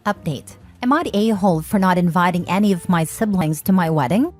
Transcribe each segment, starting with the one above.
Update. Am I the a-hole for not inviting any of my siblings to my wedding?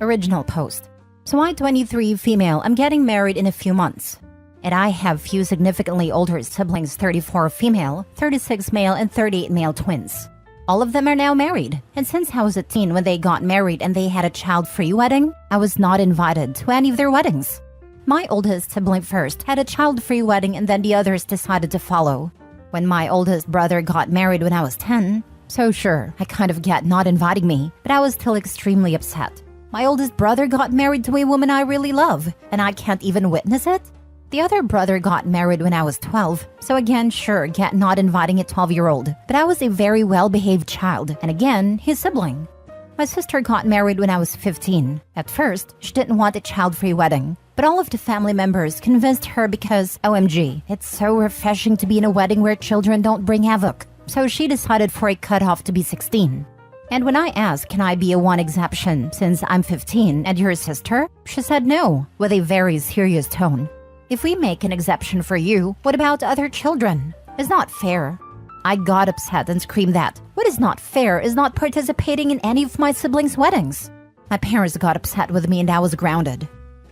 Original post. So I, 23, female, I'm getting married in a few months. And I have few significantly older siblings, 34 female, 36 male, and 38 male twins. All of them are now married, and since I was a teen when they got married and they had a child-free wedding, I was not invited to any of their weddings. My oldest sibling first had a child-free wedding and then the others decided to follow. When my oldest brother got married when I was 10, so sure, I kind of get not inviting me, but I was still extremely upset. My oldest brother got married to a woman I really love, and I can't even witness it? The other brother got married when I was 12, so again, sure, get not inviting a 12-year-old, but I was a very well-behaved child, and again, his sibling. My sister got married when I was 15. At first, she didn't want a child-free wedding, but all of the family members convinced her because, OMG, it's so refreshing to be in a wedding where children don't bring havoc. So she decided for a cutoff to be 16. And when I asked, can I be a one exception since I'm 15 and your sister? She said no, with a very serious tone. If we make an exception for you, what about other children? It's not fair. I got upset and screamed that what is not fair is not participating in any of my siblings' weddings. My parents got upset with me and I was grounded.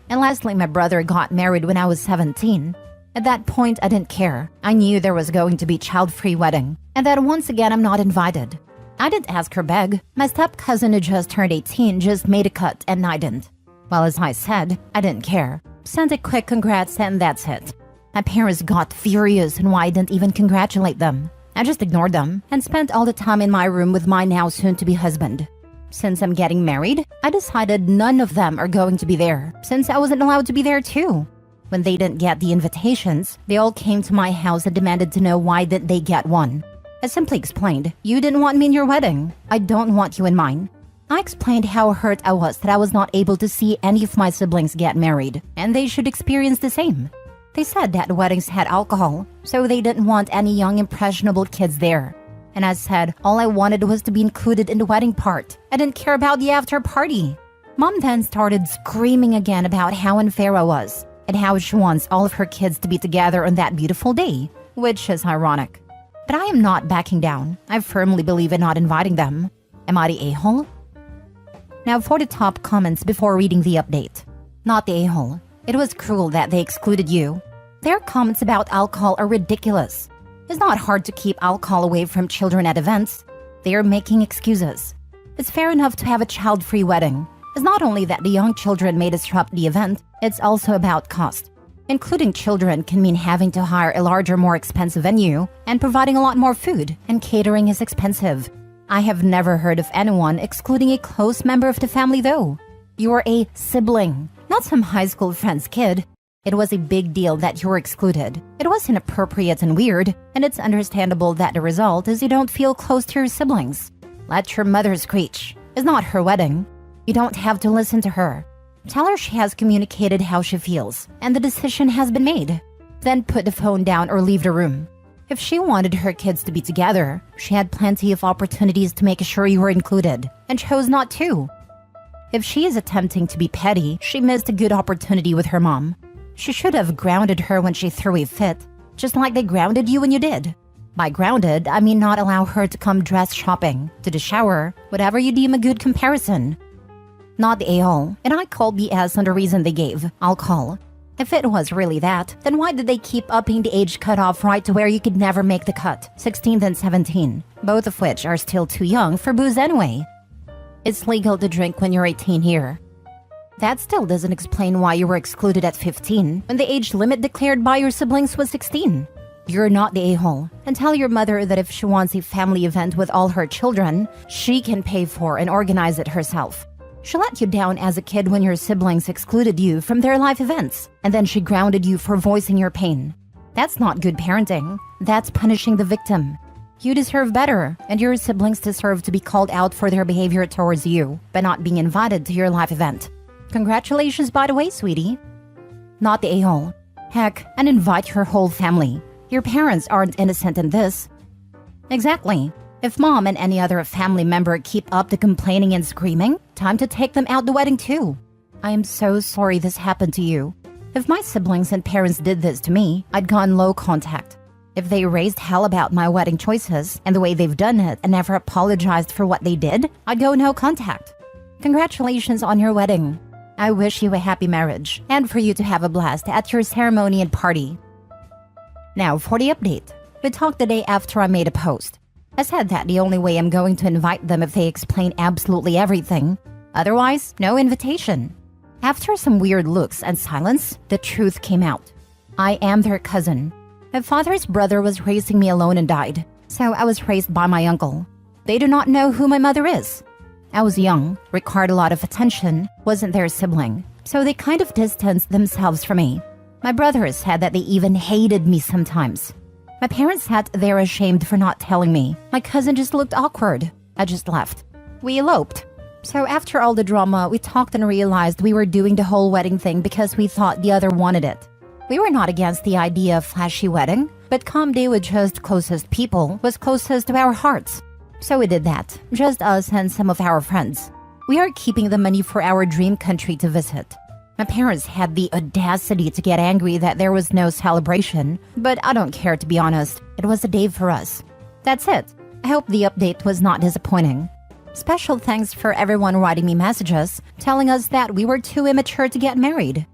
And lastly, my brother got married when I was 17. At that point, I didn't care. I knew there was going to be child-free wedding, and that once again I'm not invited. I didn't ask her beg. My step-cousin who just turned 18 just made a cut and I didn't. Well, as I said, I didn't care. Sent a quick congrats and that's it. My parents got furious and why I didn't even congratulate them. I just ignored them and spent all the time in my room with my now soon-to-be husband. Since I'm getting married, I decided none of them are going to be there, since I wasn't allowed to be there too. When they didn't get the invitations, they all came to my house and demanded to know why didn't they get one. I simply explained, you didn't want me in your wedding. I don't want you in mine. I explained how hurt I was that I was not able to see any of my siblings get married, and they should experience the same. They said that weddings had alcohol, so they didn't want any young impressionable kids there. And I said, all I wanted was to be included in the wedding part. I didn't care about the after party. Mom then started screaming again about how unfair I was, and how she wants all of her kids to be together on that beautiful day, which is ironic. But I am not backing down. I firmly believe in not inviting them. Am I the a-hole? Now for the top comments before reading the update. Not the a-hole. It was cruel that they excluded you. Their comments about alcohol are ridiculous. It's not hard to keep alcohol away from children at events. They are making excuses. It's fair enough to have a child-free wedding. It's not only that the young children may disrupt the event, it's also about cost. Including children can mean having to hire a larger, more expensive venue and providing a lot more food, and catering is expensive. I have never heard of anyone excluding a close member of the family though. You are a sibling, not some high school friend's kid. It was a big deal that you were excluded. It was inappropriate and weird, and it's understandable that the result is you don't feel close to your siblings. Let your mother screech. It's not her wedding. You don't have to listen to her. Tell her she has communicated how she feels, and the decision has been made. Then put the phone down or leave the room. If she wanted her kids to be together, she had plenty of opportunities to make sure you were included, and chose not to. If she is attempting to be petty, she missed a good opportunity with her mom. She should have grounded her when she threw a fit, just like they grounded you when you did. By grounded, I mean not allow her to come dress shopping, to the shower, whatever you deem a good comparison. Not the a-hole, and I called BS on the reason they gave, alcohol. If it was really that, then why did they keep upping the age cutoff right to where you could never make the cut, 16 and 17, both of which are still too young for booze anyway? It's legal to drink when you're 18 here. That still doesn't explain why you were excluded at 15 when the age limit declared by your siblings was 16. You're not the a-hole, and tell your mother that if she wants a family event with all her children, she can pay for and organize it herself. She let you down as a kid when your siblings excluded you from their life events, and then she grounded you for voicing your pain. That's not good parenting. That's punishing the victim. You deserve better, and your siblings deserve to be called out for their behavior towards you by not being invited to your life event. Congratulations, by the way, sweetie. Not the a-hole. Heck, and invite your whole family. Your parents aren't innocent in this. Exactly. If mom and any other family member keep up the complaining and screaming, time to take them out the wedding too. I am so sorry this happened to you. If my siblings and parents did this to me, I'd gone low contact. If they raised hell about my wedding choices and the way they've done it and never apologized for what they did, I'd go no contact. Congratulations on your wedding. I wish you a happy marriage and for you to have a blast at your ceremony and party. Now for the update. We talked the day after I made a post. I said that the only way I'm going to invite them if they explain absolutely everything. Otherwise, no invitation. After some weird looks and silence, the truth came out. I am their cousin. My father's brother was raising me alone and died, so I was raised by my uncle. They do not know who my mother is. I was young, required a lot of attention, wasn't their sibling, so they kind of distanced themselves from me. My brother said that they even hated me sometimes. My parents sat there ashamed for not telling me. My cousin just looked awkward. I just left. We eloped. So after all the drama, we talked and realized we were doing the whole wedding thing because we thought the other wanted it. We were not against the idea of flashy wedding, but calm day with just closest people was closest to our hearts. So we did that, just us and some of our friends. We are keeping the money for our dream country to visit. My parents had the audacity to get angry that there was no celebration, but I don't care, to be honest. It was a day for us. That's it. I hope the update was not disappointing. Special thanks for everyone writing me messages, telling us that we were too immature to get married.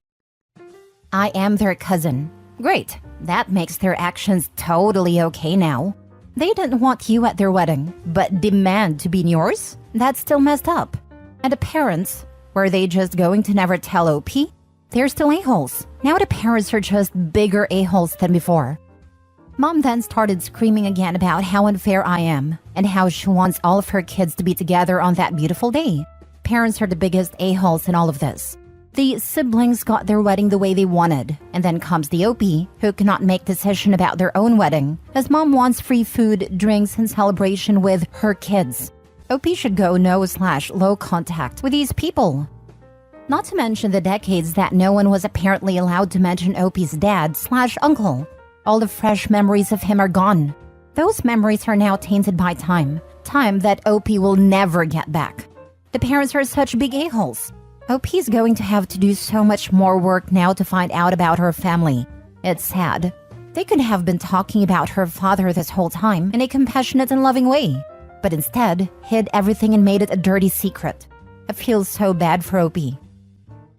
I am their cousin. Great. That makes their actions totally okay now. They didn't want you at their wedding, but demand to be in yours? That's still messed up. And the parents, were they just going to never tell OP? They're still a-holes. Now the parents are just bigger a-holes than before. Mom then started screaming again about how unfair I am and how she wants all of her kids to be together on that beautiful day. Parents are the biggest a-holes in all of this. The siblings got their wedding the way they wanted, and then comes the OP, who cannot make decision about their own wedding, as mom wants free food, drinks, and celebration with her kids. OP should go no/low contact with these people. Not to mention the decades that no one was apparently allowed to mention OP's dad/uncle. All the fresh memories of him are gone. Those memories are now tainted by time that OP will never get back. The parents are such big a-holes. OP's going to have to do so much more work now to find out about her family. It's sad. They could have been talking about her father this whole time in a compassionate and loving way, but instead hid everything and made it a dirty secret. I feel so bad for OP.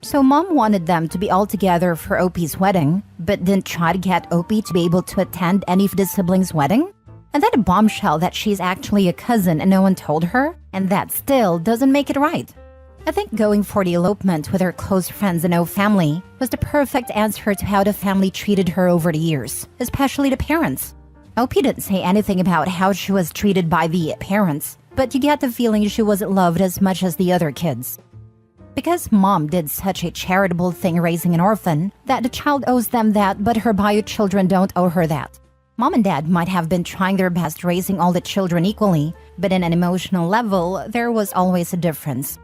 So mom wanted them to be all together for OP's wedding, but didn't try to get OP to be able to attend any of the siblings' wedding? And then a bombshell that she's actually a cousin and no one told her? And that still doesn't make it right. I think going for the elopement with her close friends and no family was the perfect answer to how the family treated her over the years, especially the parents. OP didn't say anything about how she was treated by the parents, but you get the feeling she wasn't loved as much as the other kids. Because mom did such a charitable thing raising an orphan, that the child owes them that, but her bio children don't owe her that. Mom and dad might have been trying their best raising all the children equally, but in an emotional level, there was always a difference.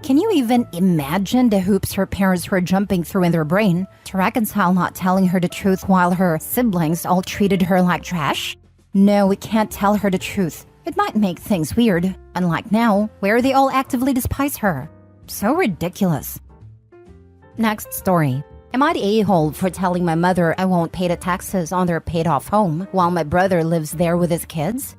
Can you even imagine the hoops her parents were jumping through in their brain to reconcile not telling her the truth while her siblings all treated her like trash? No, we can't tell her the truth. It might make things weird, unlike now, where they all actively despise her. So ridiculous. Next story. Am I the a-hole for telling my mother I won't pay the taxes on their paid-off home while my brother lives there with his kids?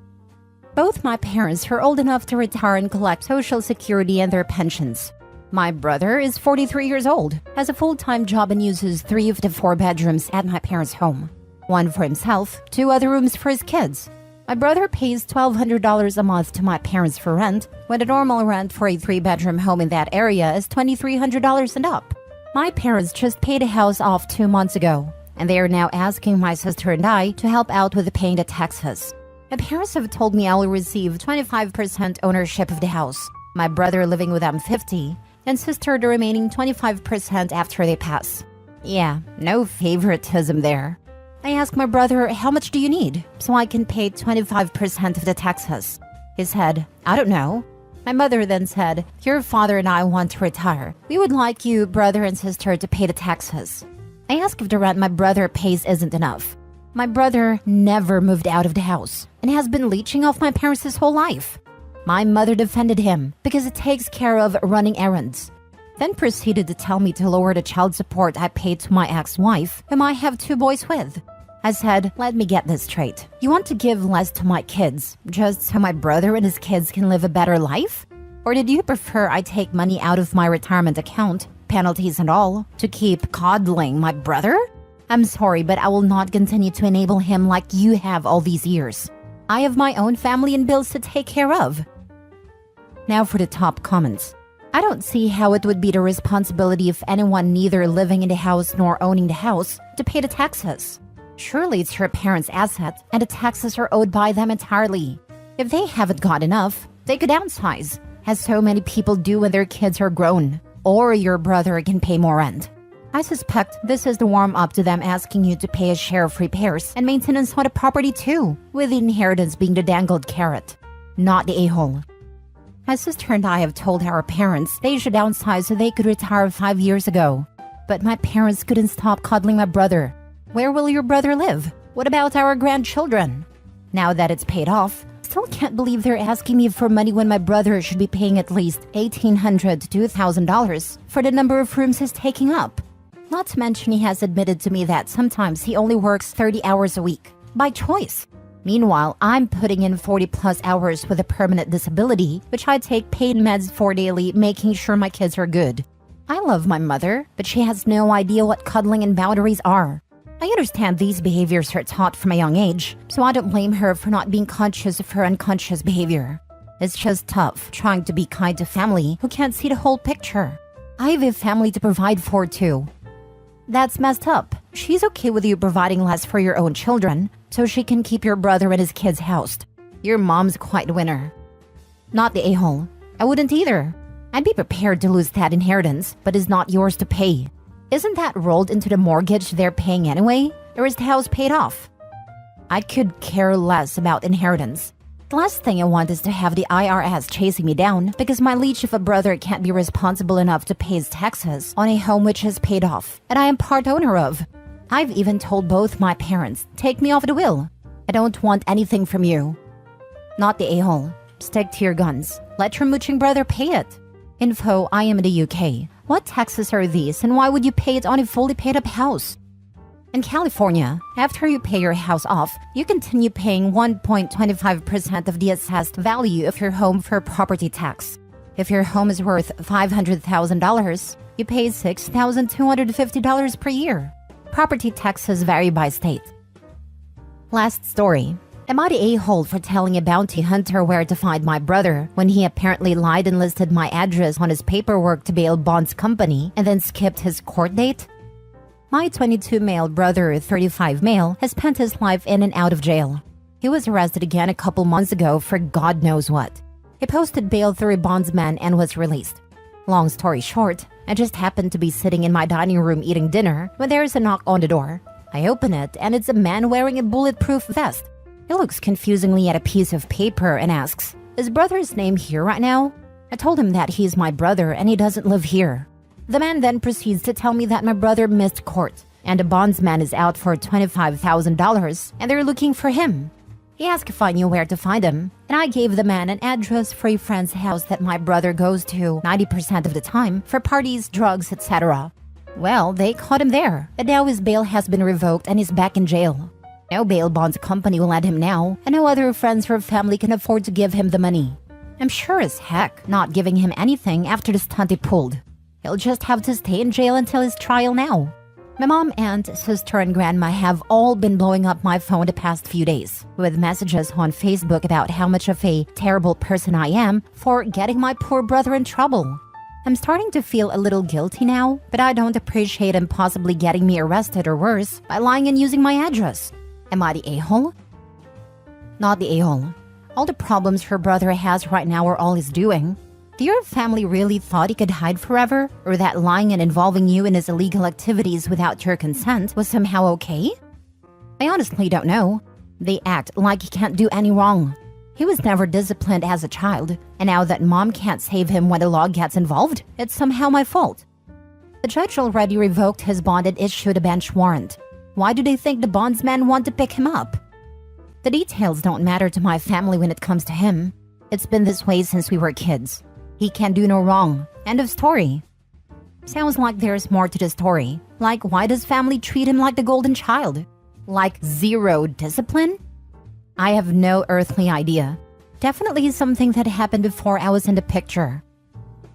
Both my parents are old enough to retire and collect Social Security and their pensions. My brother is 43 years old, has a full-time job and uses 3 of the 4 bedrooms at my parents' home. 1 for himself, 2 other rooms for his kids. My brother pays $1,200 a month to my parents for rent, when the normal rent for a 3-bedroom home in that area is $2,300 and up. My parents just paid a house off 2 months ago, and they are now asking my sister and I to help out with paying the taxes. My parents have told me I will receive 25% ownership of the house, my brother living with them 50%, and sister the remaining 25% after they pass. Yeah, no favoritism there. I asked my brother, how much do you need, so I can pay 25% of the taxes? He said, I don't know. My mother then said, your father and I want to retire. We would like you, brother and sister, to pay the taxes. I asked if the rent my brother pays isn't enough. My brother never moved out of the house and has been leeching off my parents his whole life. My mother defended him because it takes care of running errands. Then proceeded to tell me to lower the child support I paid to my ex-wife, whom I have 2 boys with. I said, let me get this straight. You want to give less to my kids, just so my brother and his kids can live a better life? Or did you prefer I take money out of my retirement account, penalties and all, to keep coddling my brother? I'm sorry, but I will not continue to enable him like you have all these years. I have my own family and bills to take care of. Now for the top comments. I don't see how it would be the responsibility of anyone neither living in the house nor owning the house to pay the taxes. Surely it's your parents' asset and the taxes are owed by them entirely. If they haven't got enough, they could downsize, as so many people do when their kids are grown, or your brother can pay more rent. I suspect this is the warm-up to them asking you to pay a share of repairs and maintenance on the property too, with the inheritance being the dangled carrot, not the a-hole. My sister and I have told our parents they should downsize so they could retire 5 years ago. But my parents couldn't stop coddling my brother. Where will your brother live? What about our grandchildren? Now that it's paid off, still can't believe they're asking me for money when my brother should be paying at least $1,800 to $2,000 for the number of rooms he's taking up. Not to mention he has admitted to me that sometimes he only works 30 hours a week, by choice. Meanwhile, I'm putting in 40+ hours with a permanent disability, which I take paid meds for daily, making sure my kids are good. I love my mother, but she has no idea what cuddling and boundaries are. I understand these behaviors are taught from a young age, so I don't blame her for not being conscious of her unconscious behavior. It's just tough trying to be kind to family who can't see the whole picture. I have a family to provide for too. That's messed up. She's okay with you providing less for your own children, so she can keep your brother and his kids housed. Your mom's quite a winner. Not the a-hole. I wouldn't either. I'd be prepared to lose that inheritance, but it's not yours to pay. Isn't that rolled into the mortgage they're paying anyway? Or is the house paid off? I could care less about inheritance. The last thing I want is to have the IRS chasing me down because my leech of a brother can't be responsible enough to pay his taxes on a home which is paid off and I am part owner of. I've even told both my parents, take me off the will. I don't want anything from you. Not the a-hole. Stick to your guns. Let your mooching brother pay it. Info, I am in the UK. What taxes are these and why would you pay it on a fully paid up house? In California, after you pay your house off, you continue paying 1.25% of the assessed value of your home for property tax. If your home is worth $500,000, you pay $6,250 per year. Property taxes vary by state. Last story. Am I the a-hole for telling a bounty hunter where to find my brother when he apparently lied and listed my address on his paperwork to bail bonds company and then skipped his court date? My 22 male brother, 35 male, has spent his life in and out of jail. He was arrested again a couple months ago for God knows what. He posted bail through a bondsman and was released. Long story short, I just happened to be sitting in my dining room eating dinner when there is a knock on the door. I open it and it's a man wearing a bulletproof vest. He looks confusingly at a piece of paper and asks, is brother's name here right now? I told him that he's my brother and he doesn't live here. The man then proceeds to tell me that my brother missed court and the bondsman is out for $25,000 and they're looking for him. He asked if I knew where to find him, and I gave the man an address for a friend's house that my brother goes to 90% of the time for parties, drugs, etc. Well, they caught him there, and now his bail has been revoked and he's back in jail. No bail bonds company will let him now, and no other friends or family can afford to give him the money. I'm sure as heck not giving him anything after the stunt he pulled. He'll just have to stay in jail until his trial now. My mom, aunt, sister, and grandma have all been blowing up my phone the past few days with messages on Facebook about how much of a terrible person I am for getting my poor brother in trouble. I'm starting to feel a little guilty now, but I don't appreciate him possibly getting me arrested or worse by lying and using my address. Am I the a-hole? Not the a-hole. All the problems her brother has right now are all he's doing. Do your family really thought he could hide forever? Or that lying and involving you in his illegal activities without your consent was somehow okay? I honestly don't know. They act like he can't do any wrong. He was never disciplined as a child, and now that mom can't save him when the law gets involved, it's somehow my fault. The judge already revoked his bond and issued a bench warrant. Why do they think the bondsman want to pick him up? The details don't matter to my family when it comes to him. It's been this way since we were kids. He can do no wrong. End of story. Sounds like there's more to the story. Like, why does family treat him like the golden child? Like zero discipline? I have no earthly idea. Definitely something that happened before I was in the picture.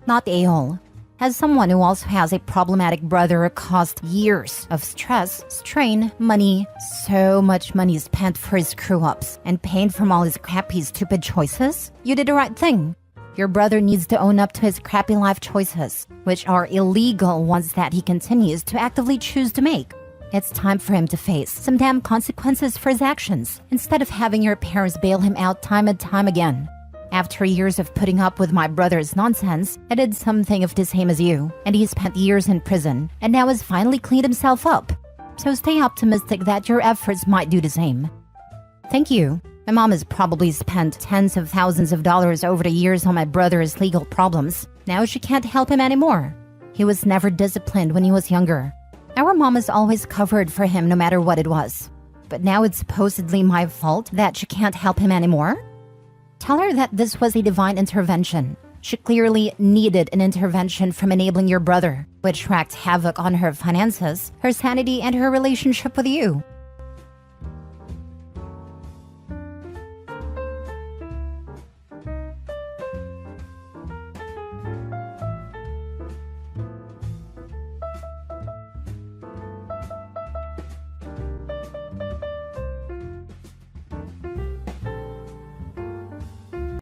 Not the a-hole. As someone who also has a problematic brother caused years of stress, strain, money, so much money spent for his screw-ups, and pain from all his crappy, stupid choices, you did the right thing. Your brother needs to own up to his crappy life choices, which are illegal ones that he continues to actively choose to make. It's time for him to face some damn consequences for his actions, instead of having your parents bail him out time and time again. After years of putting up with my brother's nonsense, I did something of the same as you, and he spent years in prison, and now has finally cleaned himself up. So stay optimistic that your efforts might do the same. Thank you. My mom has probably spent tens of thousands of dollars over the years on my brother's legal problems. Now she can't help him anymore. He was never disciplined when he was younger. Our mom has always covered for him no matter what it was. But now it's supposedly my fault that she can't help him anymore? Tell her that this was a divine intervention. She clearly needed an intervention from enabling your brother, which wreaked havoc on her finances, her sanity, and her relationship with you.